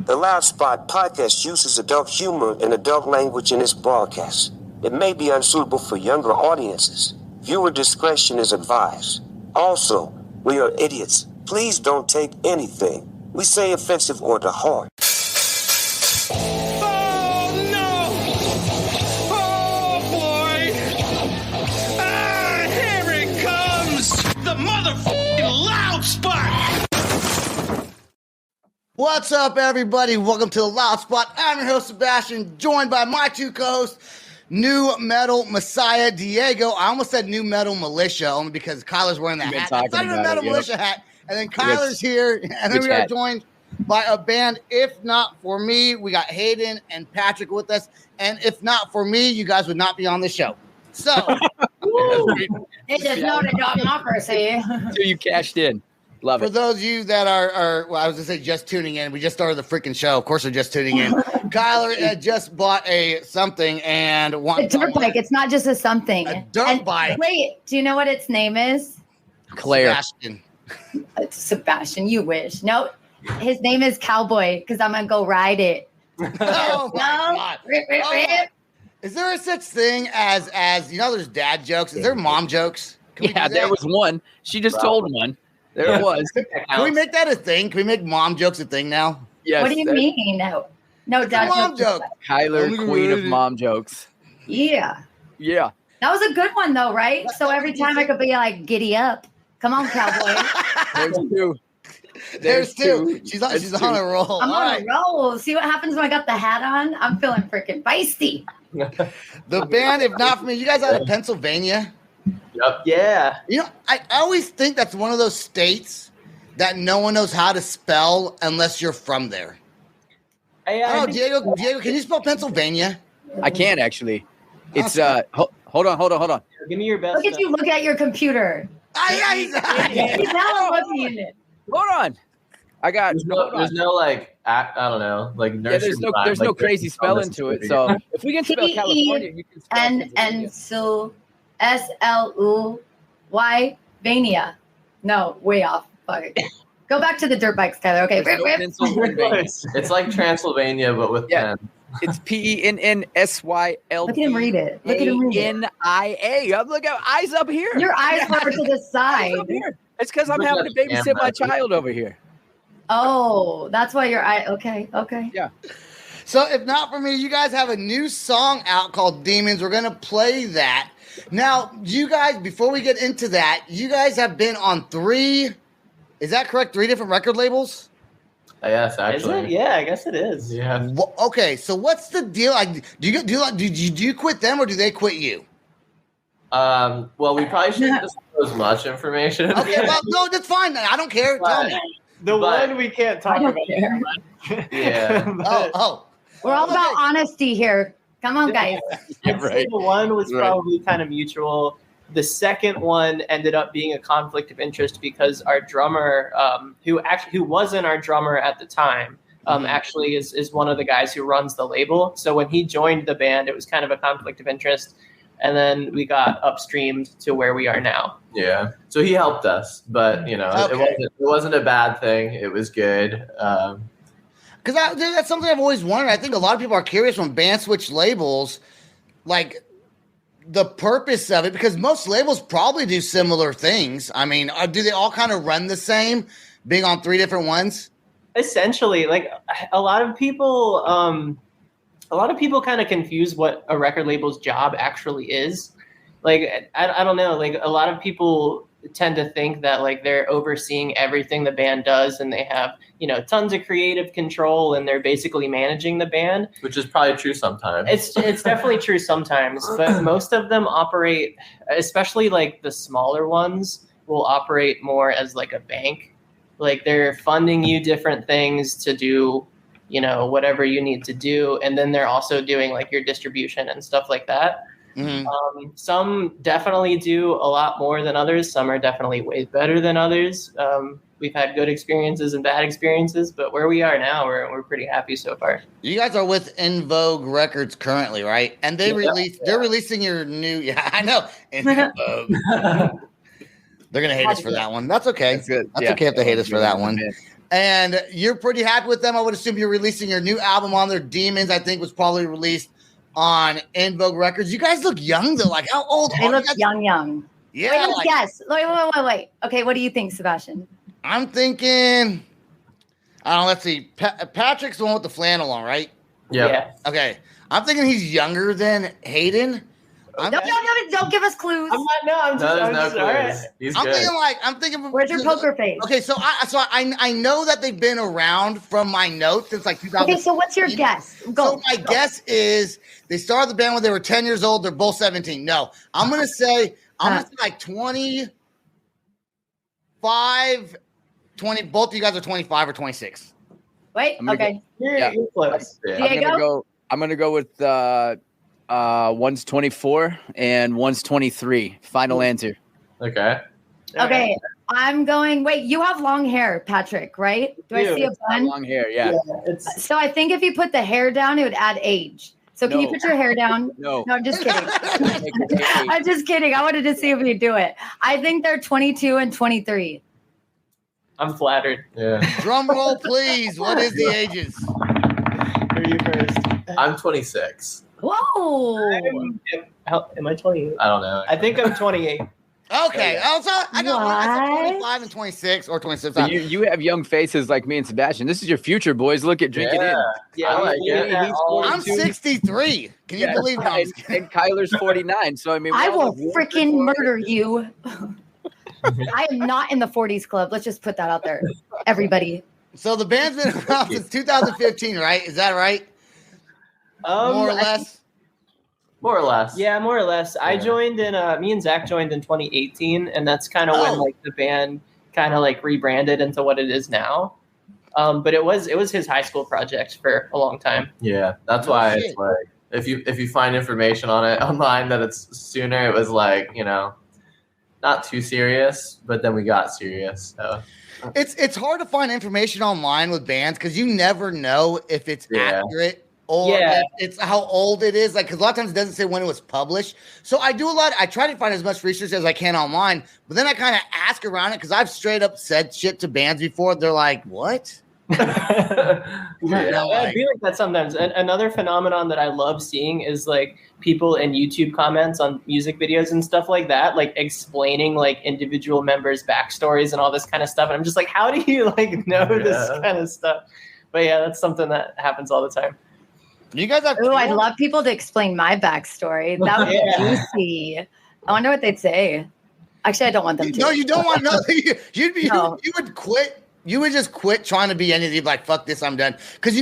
The Loud Spot podcast uses adult humor and adult language in its broadcast. It may be unsuitable for younger audiences. Viewer discretion is advised. Also, we are idiots. Please don't take anything we say offensive or to heart. What's up, everybody? Welcome to the Loud Spot. I'm your host, Sebastian, joined by my two co-hosts, New Metal Messiah Diego. I almost said New Metal Militia, only because Kyler's wearing that hat. It's not even a Metal Militia hat. And then Kyler's here, and then we are joined by a band. If not for me, we got Hayden and Patrick with us. And if not for me, you guys would not be on the show. So, it does not a democracy. Until you cashed in. Love For it. those of you that are well, I was going to say just tuning in. We just started the freaking show. Of course, they're just tuning in. Kyler had just bought a something and a dirt bike. It's not just a something. A dirt bike. Wait, do you know what its name is? Claire. Sebastian. It's Sebastian. You wish. No, his name is Cowboy because I'm gonna go ride it. Oh my God. Rip, rip, Oh, rip. is there a such thing as you know? There's dad jokes. Is there mom jokes? Yeah, there was one. She just told one. There it was. Can we make that a thing? Can we make mom jokes a thing now? Yes. What do you mean? No, dad Mom joke. Kyler, queen of mom jokes. Yeah, Yeah. that was a good one though, right? So every time I could be like, "Giddy up, come on, Cowboy." There's two. There's two. She's on a roll. I'm All on right. a roll. See what happens when I got the hat on? I'm feeling freaking feisty. The band, if not for me, you guys out of Pennsylvania? Yep. Yeah. You know, I always think that's one of those states that no one knows how to spell unless you're from there. Diego, can you spell Pennsylvania? I can actually. It's hold on. Give me your best. Look at your computer. He's not looking. Hold on. I got There's no like I don't know, like nursery. there's no crazy spelling to it. So if we can spell California, you can spell and so SLUY Vania. No, way off. Fuck. Go back to the dirt bikes, Tyler. Okay. It's like Transylvania, but with pen. It's PENNSYL. Look at him read it. ANIA. Look at eyes up here. Your eyes are to the side. It's because I'm having to babysit my child over here. Oh, that's why your eye. Okay. Yeah. So if not for me, you guys have a new song out called Demons. We're going to play that. Now, you guys, before we get into that, you guys have been on 3, is that correct? 3 different record labels? Yes, actually. Is it? Yeah, I guess it is. Yeah. Well, okay, so what's the deal? Like, do you quit them or do they quit you? Well, we probably shouldn't disclose much information. Okay, well, no, that's fine. I don't care. Tell me. The one we can't talk about. Yeah. Oh. We're all about honesty here. Come on, guys. I'd say the one was probably kind of mutual. The second one ended up being a conflict of interest because our drummer, who wasn't our drummer at the time, actually is one of the guys who runs the label. So when he joined the band, it was kind of a conflict of interest. And then we got upstreamed to where we are now. Yeah. So he helped us, but it wasn't a bad thing. It was good. Because that's something I've always wondered. I think a lot of people are curious when bands switch labels, like the purpose of it, because most labels probably do similar things. I mean, do they all kind of run the same, being on 3 different ones? Essentially, like a lot of people kind of confuse what a record label's job actually is. Like, I don't know, like a lot of people tend to think that like they're overseeing everything the band does and they have, tons of creative control and they're basically managing the band. Which is probably true sometimes. It's definitely true sometimes, but most of them operate, especially like the smaller ones, will operate more as like a bank. Like they're funding you different things to do, whatever you need to do. And then they're also doing like your distribution and stuff like that. Mm-hmm. Some definitely do a lot more than others. Some are definitely way better than others. We've had good experiences and bad experiences, but where we are now, we're pretty happy so far. You guys are with In Vogue Records currently, right? And they're releasing your new. Yeah, I know. In Vogue. They're gonna hate us for that one. That's okay. That's okay if they hate us for that one. And you're pretty happy with them. I would assume you're releasing your new album on their Demons, I think was probably released on In Vogue Records. You guys look young though. Like how old They are look you guys? young. Yeah. Wait, let's guess. Wait. Okay, what do you think, Sebastian? I'm thinking, I don't know, let's see. Patrick's the one with the flannel on, right? Yeah. Okay. I'm thinking he's younger than Hayden. Don't give us clues. I'm just all right. He's I'm good. thinking. Where's your poker face? Okay, so I know that they've been around from my notes since like 2000. Okay, so what's your guess? Go. So my guess is they started the band when they were 10 years old. They're both 17. No, I'm gonna say like 25, 20. Both of you guys are 25 or 26. Wait. Okay. You're close. Diego? I'm gonna go with one's 24 and one's 23. Final answer. Okay. Okay. I'm going. Wait, you have long hair, Patrick, right? Do I see a bun? Long hair, yeah. So I think if you put the hair down, it would add age. So can you put your hair down? No, I'm just kidding. I'm just kidding. I wanted to see if you do it. I think they're 22 and 23. I'm flattered. Yeah. Drum roll, please. What is the ages? For you first. I'm 26. Whoa. Am I 28? I don't know. I think I'm 28. Okay. Also, I got one. I said 25 and 26 or 26. So you have young faces like me and Sebastian. This is your future, boys. Look at drinking in. Yeah, I like it. I'm 63. Can you believe that? And Kyler's 49. So I mean, I will freaking murder you. I am not in the 40s club. Let's just put that out there, everybody. So the band's been around since 2015, right? Is that right? More or less. More or less. Yeah, more or less. I joined in. Me and Zach joined in 2018, and that's kind of when like the band kind of like rebranded into what it is now. But it was his high school project for a long time. Yeah, that's why it's like if you find information on it online that it's sooner, it was like not too serious, but then we got serious. So it's hard to find information online with bands because you never know if it's accurate. Or if it's how old it is, like because a lot of times it doesn't say when it was published. So I try to find as much research as I can online, but then I kind of ask around it because I've straight up said shit to bands before. They're like, "What?" I feel like that sometimes. And another phenomenon that I love seeing is like people in YouTube comments on music videos and stuff like that, like explaining like individual members' backstories and all this kind of stuff. And I'm just like, how do you like know this kind of stuff? But yeah, that's something that happens all the time. You guys have. Oh, I'd love people to explain my backstory. That would be juicy. I wonder what they'd say. Actually, I don't want them to. No, you don't want nothing. You would quit. You would just quit trying to be anything. Like fuck this, I'm done. Because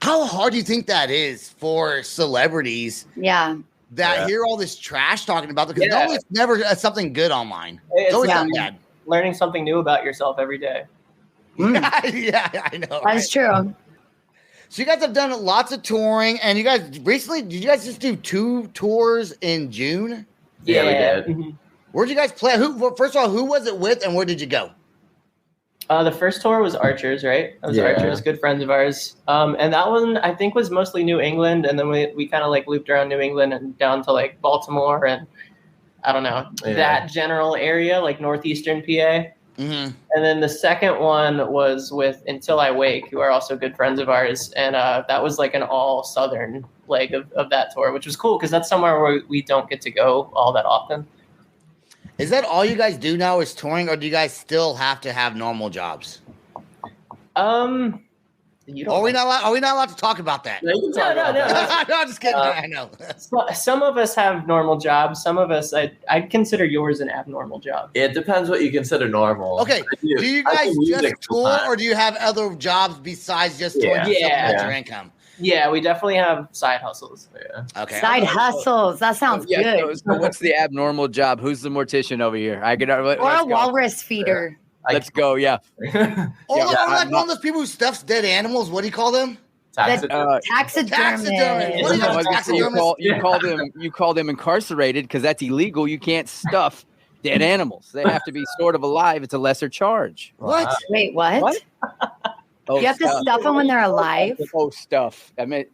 how hard do you think that is for celebrities? Yeah. That hear all this trash talking about them because no one's never something good online. It's always something bad. Learning something new about yourself every day. Yeah, I know. That's true. So you guys have done lots of touring, and you guys recently, did you guys just do 2 tours in June? Yeah, we did. Mm-hmm. Where'd you guys play? First of all, who was it with, and where did you go? The first tour was Archers, right? That was Archers, good friends of ours. And that one, I think, was mostly New England, and then we kind of like looped around New England and down to like Baltimore and I don't know, that general area, like northeastern PA. Mm-hmm. And then the second one was with Until I Wake, who are also good friends of ours. And that was like an all southern leg of that tour, which was cool because that's somewhere where we don't get to go all that often. Is that all you guys do now is touring, or do you guys still have to have normal jobs? Are we not allowed to talk about that? No, you can talk about that. No, I'm just kidding. I know. Some of us have normal jobs. Some of us, I'd consider yours an abnormal job. It depends what you consider normal. Okay. Do you guys just tour, or do you have other jobs besides just touring to supplement your income? Yeah, we definitely have side hustles. Yeah. Okay. Side hustles. That sounds good. So what's the abnormal job? Who's the mortician over here? Or a walrus feeder. Let's go. Yeah. Like one of those people who stuffs dead animals. What do you call them? Taxidermist. You call them incarcerated because that's illegal. You can't stuff dead animals. They have to be sort of alive. It's a lesser charge. What? Wait, what? You have to stuff them when they're alive? Stuff. I mean,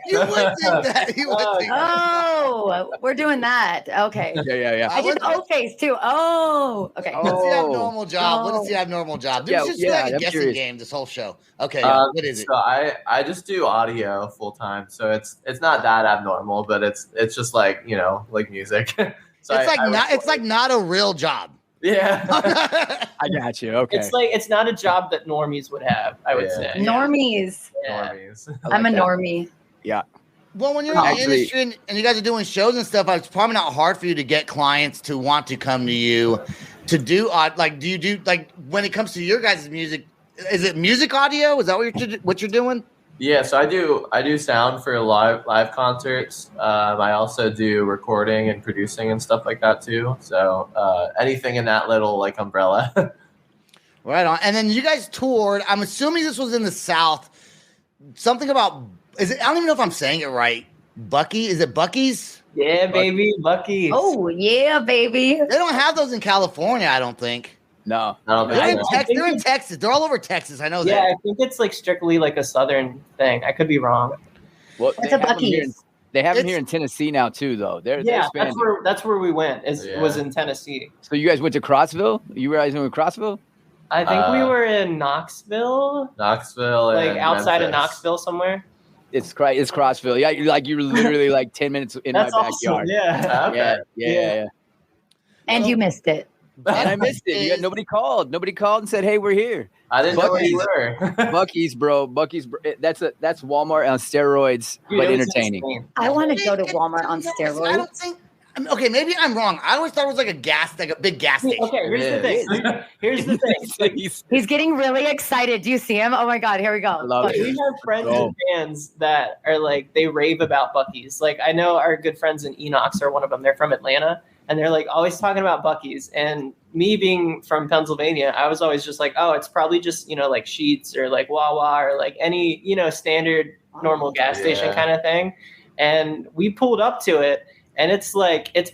You would think that. You would think Oh, we're doing that. Okay. Yeah. I did the O face too. Oh, okay. What does he have normal job? What does he have normal job? This is just like a guessing curious. game, this whole show. Okay, what is it? So I just do audio full time, so it's not that abnormal, but it's just like, you know, like music. So it's like not a real job. Yeah. I got you. Okay. It's not a job that normies would have, I would say. Normies. Yeah. I'm a normie. Yeah. Well, when you're in the industry and you guys are doing shows and stuff, it's probably not hard for you to get clients to want to come to you to do do you do like when it comes to your guys' music? Is it music audio? Is that what you're doing? Yeah, so I do sound for live concerts. I also do recording and producing and stuff like that too. So anything in that little like umbrella. Right on. And then you guys toured. I'm assuming this was in the South. Something about I don't even know if I'm saying it right. Buc'ees? Is it Buc'ees? Yeah, baby, Buc'ees. Oh yeah, baby. They don't have those in California, I don't think. No. They're in Texas. They're all over Texas. I know that. Yeah, I think it's like strictly like a Southern thing. I could be wrong. Well, What's a Buc'ees? They have them here in Tennessee now too, though. They're that's where we went. Was in Tennessee. So you guys went to Crossville? You guys went to Crossville? I think we were in Knoxville, like outside of Memphis. Knoxville somewhere. It's Crossville. Yeah, you're literally like 10 minutes in my backyard. Awesome. Okay. Yeah. And you missed it. And I missed it. Nobody called. Nobody called and said, "Hey, we're here." I didn't know where you were. Buc'ees, bro. Buc'ees. That's Walmart on steroids, Dude, but it was entertaining. insane. I want to go to Walmart on steroids. I don't think. Okay, maybe I'm wrong. I always thought it was like a big gas station. Okay, here's the thing. He's getting really excited. Do you see him? Oh my God, here we go. We have friends and fans that are like, they rave about Buc'ees. Like, I know our good friends in Enox are one of them. They're from Atlanta, and they're like always talking about Buc'ees. And me being from Pennsylvania, I was always just like, oh, it's probably just, like Sheetz or like Wawa or like any, standard normal gas station kind of thing. And we pulled up to it. And it's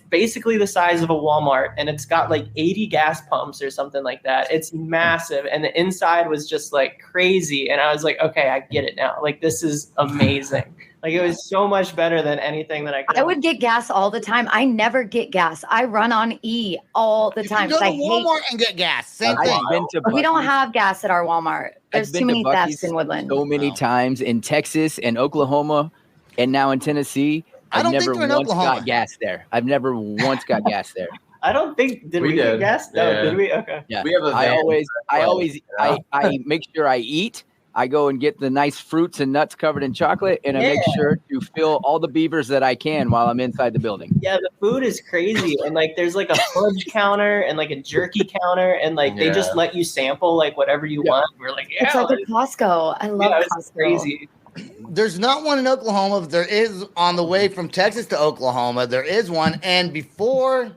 basically the size of a Walmart, and it's got like 80 gas pumps or something like that. It's massive. And the inside was just like crazy. And I was like, okay, I get it now. Like, this is amazing. Like, it was so much better than anything that I could. I would get gas all the time. I never get gas. I run on E all the time. You go to Walmart and get gas. Same thing. We don't have gas at our Walmart. There's too many thefts in Woodland. So many times in Texas and Oklahoma and now in Tennessee. I've never once got gas there. I've never once got gas there. I don't think did we get gas? No, did we? Okay. Yeah. We have a van. I make sure I eat. I go and get the nice fruits and nuts covered in chocolate, and I make sure to fill all the beavers that I can while I'm inside the building. Yeah, the food is crazy, and like there's like a fudge counter and like a jerky counter, and like they just let you sample like whatever you want. We're like, it's like a Costco. I love Costco. It's crazy. There's not one in Oklahoma, but there is on the way from Texas to Oklahoma. There is one. And before,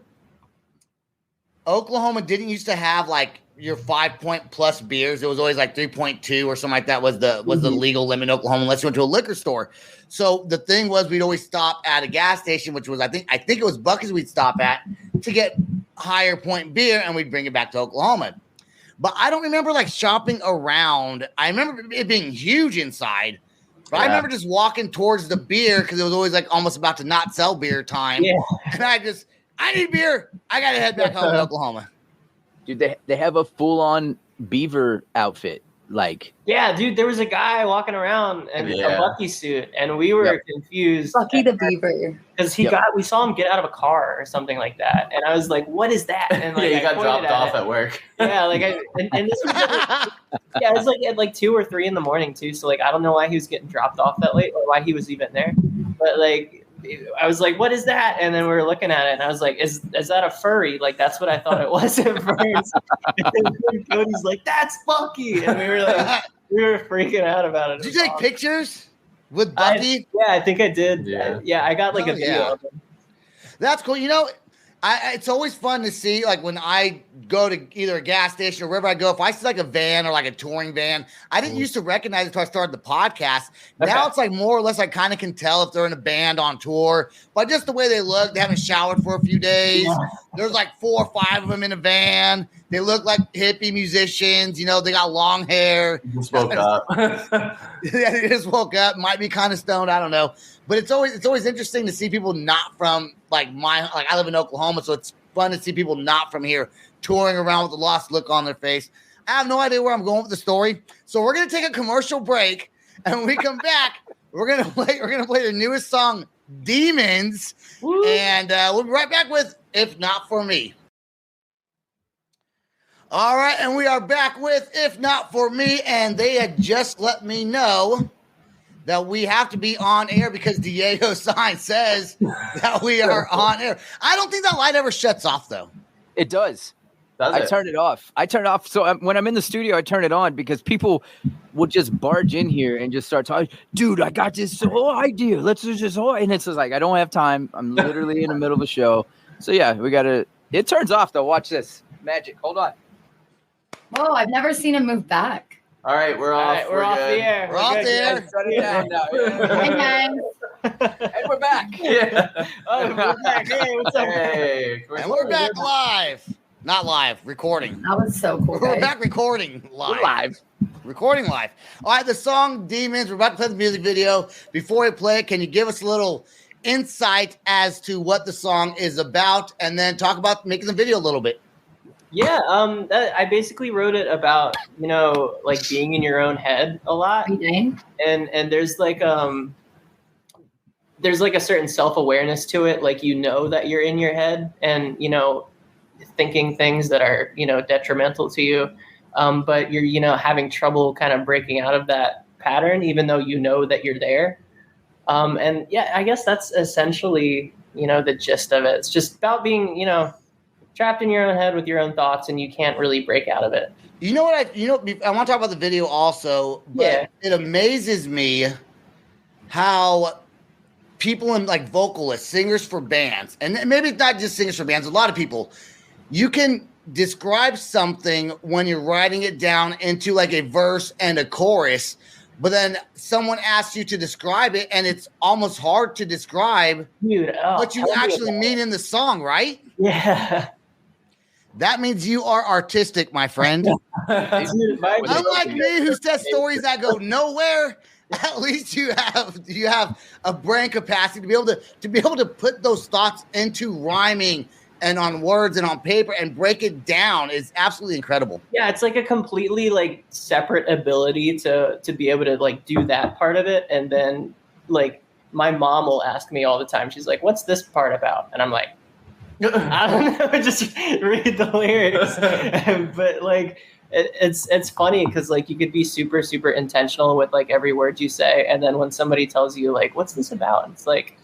Oklahoma didn't used to have like your 5-point plus beers. It was always like 3.2 or something like that was the legal limit in Oklahoma unless you went to a liquor store. So the thing was we'd always stop at a gas station, which was I think it was Buc'ees we'd stop at to get higher point beer, and we'd bring it back to Oklahoma. But I don't remember like shopping around. I remember it being huge inside. But I remember just walking towards the beer because it was always like almost about to not sell beer time. Yeah. And I need beer. I got to head back home to Oklahoma. Dude, they have a full-on beaver outfit. Like, yeah, dude, there was a guy walking around in a Bucky suit, and we were confused. Bucky the Beaver. Because we saw him get out of a car or something like that. And I was like, what is that? And like, he got dropped off at work. Yeah, like, and this was it was like at like 2 or 3 in the morning too. So like, I don't know why he was getting dropped off that late or why he was even there. But like, I was like, what is that? And then we were looking at it, and I was like, is that a furry? Like, that's what I thought it was at first. And Cody's like, that's Bucky. And we were freaking out about it. Did you take pictures with Bucky? I think I did. Yeah, I got like a video of him. That's cool. It's always fun to see, like, when I go to either a gas station or wherever I go, if I see, like, a van or, like, a touring van, I didn't used to recognize it until I started the podcast. Now it's, like, more or less I kind of can tell if they're in a band on tour by just the way they look. They haven't showered for a few days. Yeah. There's, like, 4 or 5 of them in a van. They look like hippie musicians. You know, they got long hair. Just woke up. Yeah, they just woke up. Might be kind of stoned. I don't know. But it's always interesting to see people not from like I live in Oklahoma, so it's fun to see people not from here touring around with a lost look on their face. I have no idea where I'm going with the story. So we're gonna take a commercial break, and when we come back, we're gonna play your newest song, Demons. Woo. And we'll be right back with If Not For Me. All right, and we are back with If Not For Me, and they had just let me know that we have to be on air because Diego's sign says that we are on air. I don't think that light ever shuts off, though. It does. I turn it off. So when I'm in the studio, I turn it on because people will just barge in here and just start talking. Dude, I got this whole idea. Let's do this whole. And it's just like, I don't have time. I'm literally in the middle of a show. So yeah, it turns off though. Watch this magic. Hold on. Whoa, I've never seen him move back. All right, we're off. We're off the air. We're off the air. Shut it down now. Hey, guys. And we're back. Yeah. Oh, we're back. Hey, what's up? Hey. And we're back live. Not live, recording. That was so cool. We're guys. back recording live. We're live. Recording live. All right, the song Demons. We're about to play the music video. Before we play it, can you give us a little insight as to what the song is about and then talk about making the video a little bit? Yeah, I basically wrote it about, like being in your own head a lot. Okay. And there's like a certain self-awareness to it. Like, that you're in your head and, thinking things that are, detrimental to you. But you're, having trouble kind of breaking out of that pattern, even though you know that you're there. And yeah, I guess that's essentially, the gist of it. It's just about being, trapped in your own head with your own thoughts, and you can't really break out of it. You know what? I want to talk about the video also, but It amazes me how people in like vocalists, singers for bands, and maybe it's not just singers for bands, a lot of people, you can describe something when you're writing it down into like a verse and a chorus, but then someone asks you to describe it, and it's almost hard to describe what you actually mean in the song, right? Yeah. That means you are artistic, my friend. Unlike me, who says stories that go nowhere, at least you have a brain capacity to be able to put those thoughts into rhyming and on words and on paper and break it down is absolutely incredible. Yeah, it's like a completely like separate ability to be able to like do that part of it. And then like my mom will ask me all the time, she's like, "What's this part about?" And I'm like, I don't know, just read the lyrics. But like it's funny because like you could be super, super intentional with like every word you say, and then when somebody tells you like, "What's this about?" It's like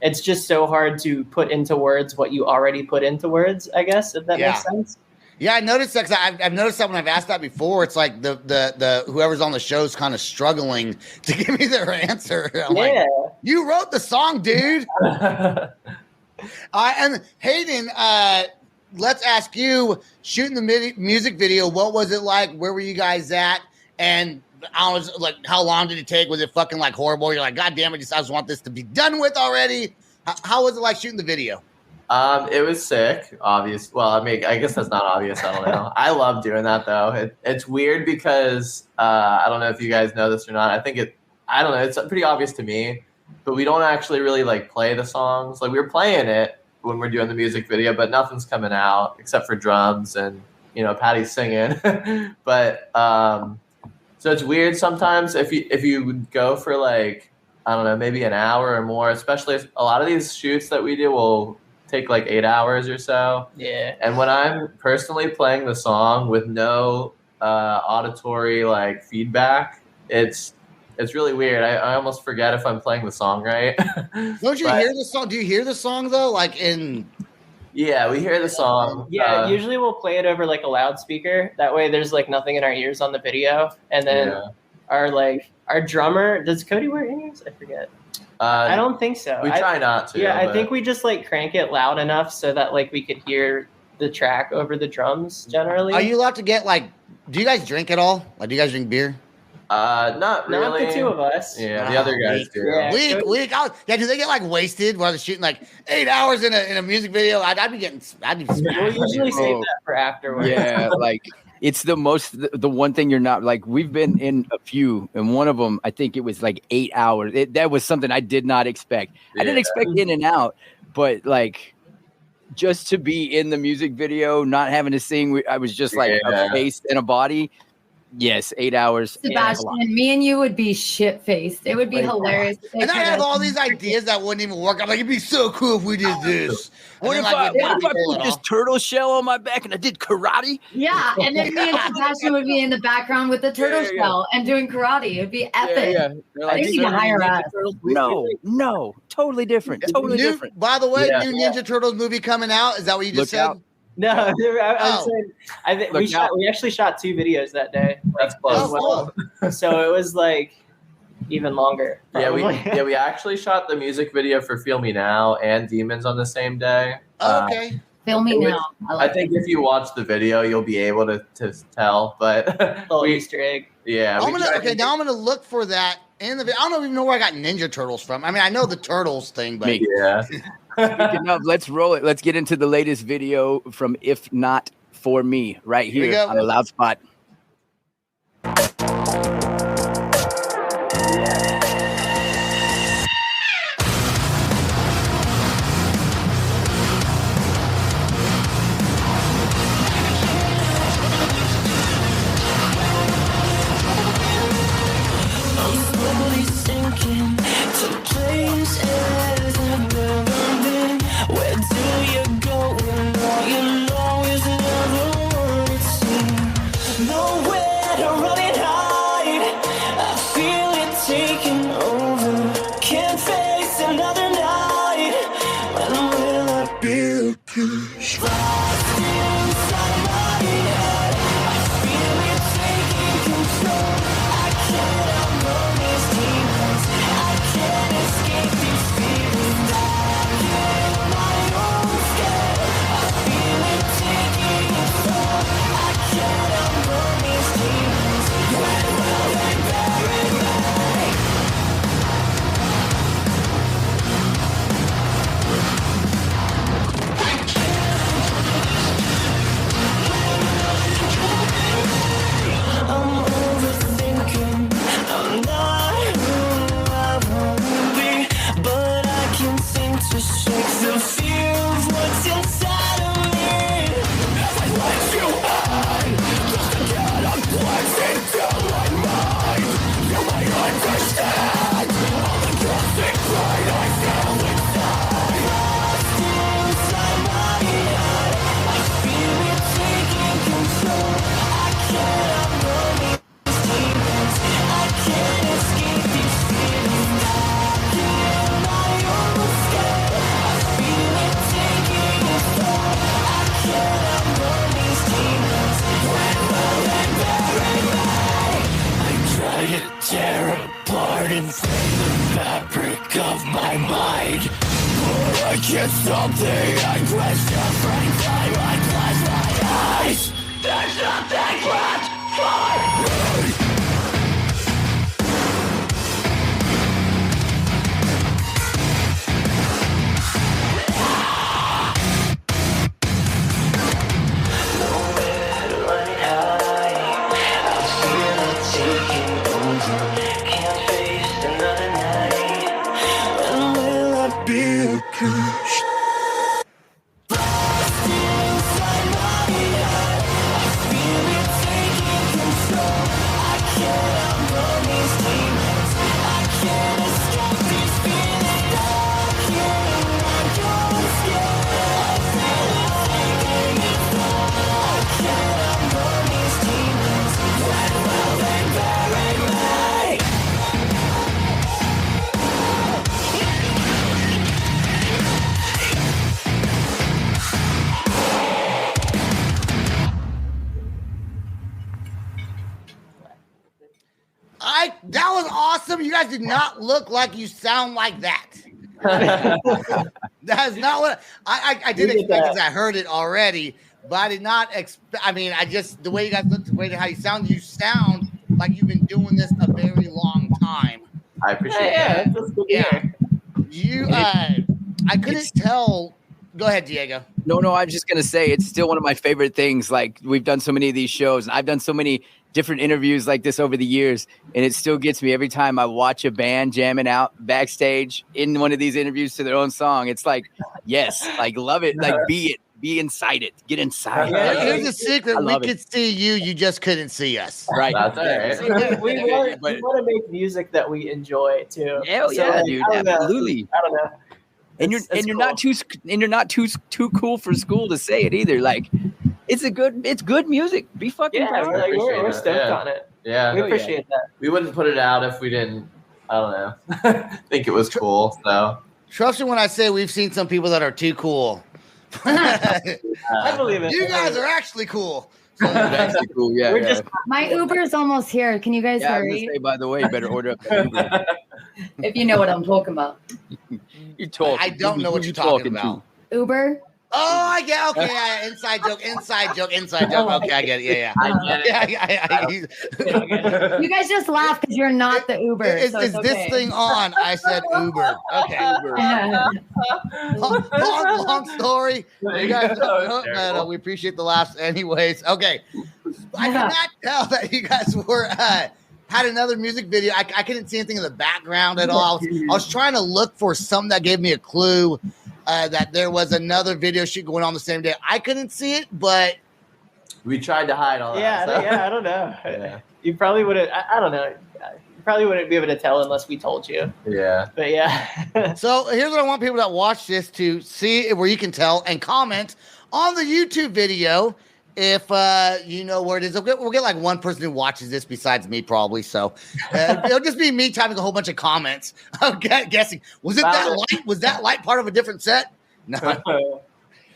it's just so hard to put into words what you already put into words, I guess, if that makes sense. Yeah, I noticed that. 'Cause I've noticed that when I've asked that before, it's like the whoever's on the show is kind of struggling to give me their answer. I'm like, you wrote the song, dude. And Hayden, let's ask you, shooting the music video, what was it like? Where were you guys at? And I was like, how long did it take? Was it fucking like horrible? You're like, God damn it, I just want this to be done with already. How was it like shooting the video? It was sick, obvious. Well, I mean, I guess that's not obvious. I don't know. I love doing that though. It's weird because I don't know if you guys know this or not. I don't know. It's pretty obvious to me, but we don't actually really like play the songs. Like we're playing it when we're doing the music video, but nothing's coming out except for drums and Patty's singing. But so it's weird sometimes if you would go for like, I don't know, maybe an hour or more, especially if a lot of these shoots that we do will take like 8 hours or so. Yeah. And when I'm personally playing the song with no auditory like feedback, it's really weird. I almost forget if I'm playing the song right. Don't you hear the song? Do you hear the song though? Like in... Yeah, we hear the song. Yeah, usually we'll play it over like a loudspeaker. That way there's like nothing in our ears on the video. And then our drummer, does Cody wear in-ears? I forget. I don't think so. We try not to. Yeah, I think we just like crank it loud enough so that like we could hear the track over the drums generally. Are you allowed to get like, do you guys drink at all? Like, do you guys drink beer? Not really. Not the two of us. Yeah, the other guys do. Yeah. Week. Do they get like wasted while they're shooting like 8 hours in a music video? I'd be smashed. We'll usually save that for afterwards. Yeah, like it's the one thing you're not like. We've been in a few, and one of them, I think it was like 8 hours. That was something I did not expect. I didn't expect in and out, but like just to be in the music video, not having to sing, I was just like a face and a body. Yes, 8 hours. Sebastian, me and you would be shit faced. It would be hilarious. And I have all these ideas that wouldn't even work. I'm like, it'd be so cool if we did this. What if I put this turtle shell on my back and I did karate? Yeah, and then me and Sebastian would be in the background with the turtle shell and doing karate. It'd be epic. Yeah. Like, they need to hire us. No, totally different. Totally different. By the way, new Ninja Turtles movie coming out. Is that what you just said? Out. No, I'm saying, I think we actually shot 2 videos that day. That's close. Cool. So it was like even longer. Probably. We actually shot the music video for Feel Me Now and Demons on the same day. Okay. Feel me now. I think if you watch the video, you'll be able to tell. But little Easter egg. Yeah. Now I'm gonna look for that in the video. I don't even know where I got Ninja Turtles from. I mean, I know the Turtles thing, but Speaking of, let's roll it. Let's get into the latest video from If Not For Me right here on the Loud Spot. That was awesome. You guys did not look like you sound like that. That is not what I did expect because I heard it already, but I did not expect. I mean, the way you guys look, the way how you sound like you've been doing this a very long time. I appreciate that. Yeah. You, I couldn't tell. Go ahead, Diego. No, I'm just going to say it's still one of my favorite things. Like, we've done so many of these shows, and I've done so many different interviews like this over the years, and it still gets me every time I watch a band jamming out backstage in one of these interviews to their own song. It's like, yes, like, love it. Like, be inside it. Get inside. Here's a secret. We could see you. You just couldn't see us. Right. That's all right. We want to make music that we enjoy too. Hell yeah, dude. Absolutely. I don't know. And you're not too cool for school to say it either. Like, it's good music. Be fucking proud. We're stoked on it. Yeah, we appreciate that. We wouldn't put it out if we didn't. I don't know. Think it was cool. So trust me when I say we've seen some people that are too cool. I believe it. You guys are actually cool. So, actually cool. Yeah. My Uber's almost here. Can you guys hurry? I was gonna say, by the way, you better order up the Uber. If you know what I'm talking about. You're talking. I don't know what you're talking about. Uber? Oh, I get. Okay, yeah, inside joke. Okay, I get it. Yeah. I get it. You guys just laugh because you're not the Uber. Is okay. this thing on? I said Uber. Okay. long story. You guys don't we appreciate the laughs anyways. Okay. I cannot tell that you guys were had another music video. I couldn't see anything in the background at all. I was trying to look for something that gave me a clue that there was another video shoot going on the same day. I couldn't see it, but we tried to hide all that. I don't know. Yeah. You probably wouldn't. I don't know. You probably wouldn't be able to tell unless we told you. Yeah. But yeah. So here's what I want people that watch this to see where you can tell and comment on the YouTube video. If you know where it is, we'll get like one person who watches this besides me, probably. So it'll just be me typing a whole bunch of comments. I'm guessing. Was it that light? Was that light part of a different set? No.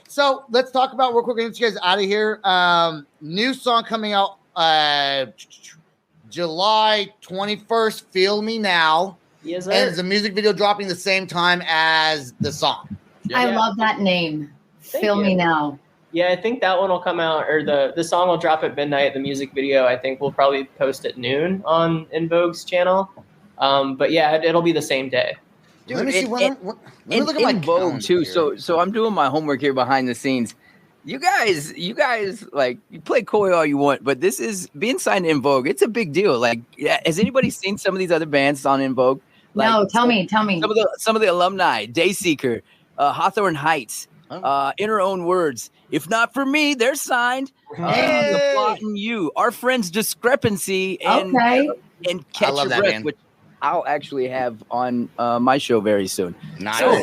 So let's talk about real quick. We're going to get you guys out of here. New song coming out July 21st. Feel Me Now. Yes, sir. And it's a music video dropping the same time as the song. I love that name. Feel Me Now. Yeah, I think that one will come out, or the song will drop at midnight. The music video, I think, we'll probably post at noon on En Vogue's channel. But yeah, it'll be the same day. Dude, let me see. Let me look at my Vogue too. Here. So I'm doing my homework here behind the scenes. You guys, like, you play coy all you want, but this is being signed to En Vogue. It's a big deal. Like, has anybody seen some of these other bands on En Vogue? Like, no, tell me. Some of the alumni, Dayseeker, Hawthorne Heights. In her own words, if not for me, they're signed. Applauding you, our friends Discrepancy and Catch Your Breath, man. Which I'll actually have on my show very soon. Nice. So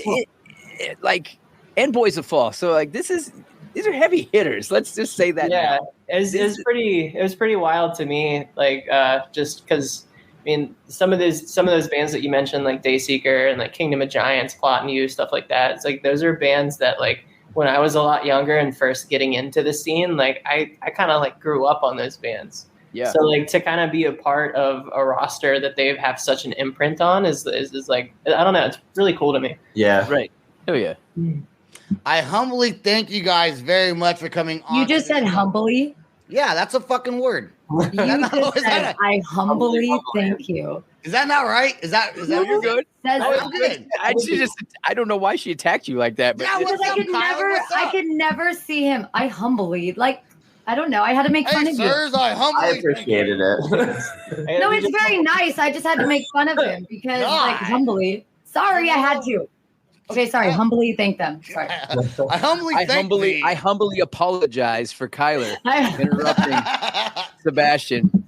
and Boys of Fall. So like these are heavy hitters. Let's just say that. Yeah, now. it was pretty wild to me. Like just because. I mean, some of those bands that you mentioned, like Dayseeker and like Kingdom of Giants, Plotting You, stuff like that. It's like those are bands that like when I was a lot younger and first getting into the scene, like I kind of like grew up on those bands. Yeah. So like to kind of be a part of a roster that they have such an imprint on is like, I don't know, it's really cool to me. Yeah. Right. Oh yeah. I humbly thank you guys very much for coming on. You just said humbly. Yeah, that's a fucking word. You just said, I humbly thank you. Is that not right? Is that you're good? I'm good. I don't know why she attacked you like that. But yeah, because I could never see him. I humbly, like, I don't know. I had to make fun of sirs, you. I appreciated it. No, it's very nice. I just had to make fun of him because, like, humbly. Sorry, I had to. Okay, sorry. Humbly thank them. Sorry. I humbly apologize for Kyler interrupting Sebastian.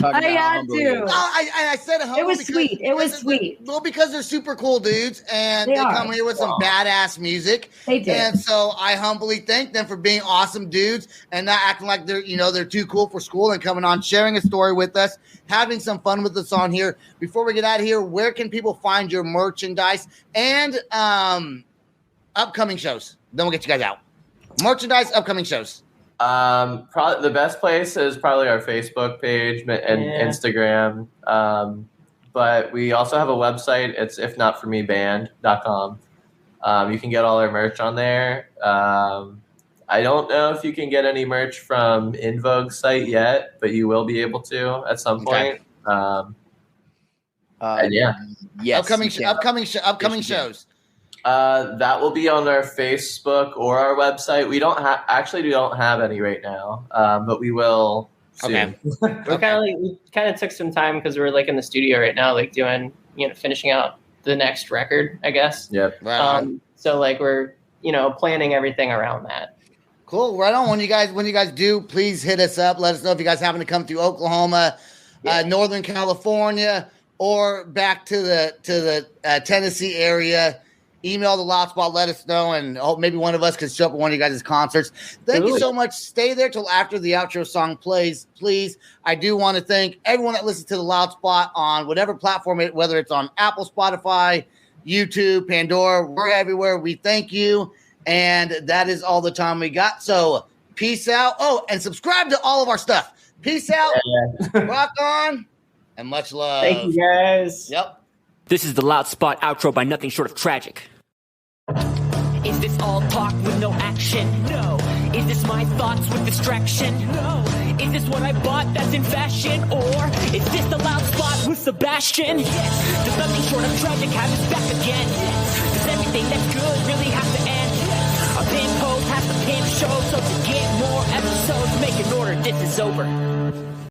I had to. No, I said humbly. It was sweet. It was sweet. Well, because they're super cool dudes and they come here with some badass music. They did. And so I humbly thank them for being awesome dudes and not acting like they're too cool for school and coming on, sharing a story with us, having some fun with us on here. Before we get out of here, where can people find your merchandise and upcoming shows? Then we'll get you guys out. Merchandise, upcoming shows. Probably the best place is probably our Facebook page and Instagram. But we also have a website. It's ifnotformeband.com. You can get all our merch on there. I don't know if you can get any merch from In Vogue's site yet, but you will be able to at some point. And yeah, yes, upcoming shows. That will be on our Facebook or our website. We don't have any right now, but we will soon. Okay. We kind of took some time because we're like in the studio right now, like doing, finishing out the next record, I guess. Yep. Right. So like we're, planning everything around that. Cool. Right on. When you guys do, please hit us up. Let us know if you guys happen to come through Oklahoma, Northern California, or back to the Tennessee area. Email the Loud Spot, let us know, and maybe one of us can show up at one of you guys' concerts. Thank you so much. Stay there till after the outro song plays, please. I do want to thank everyone that listens to the Loud Spot on whatever platform, whether it's on Apple, Spotify, YouTube, Pandora, we're everywhere. We thank you, and that is all the time we got. So peace out. Oh, and subscribe to all of our stuff. Peace out. Rock on, and much love. Thank you, guys. Yep. This is the Loud Spot outro by Nothing Short of Tragic. Is this all talk with no action? No. Is this my thoughts with distraction? No. Is this what I bought that's in fashion? Or is this the Loud Spot with Sebastian? Yes. Does Nothing Short of Tragic have its back again? Yes. Does everything that's good really have to end? Yes. Our pimp host has to pimp show, so to get more episodes, make an order, this is over.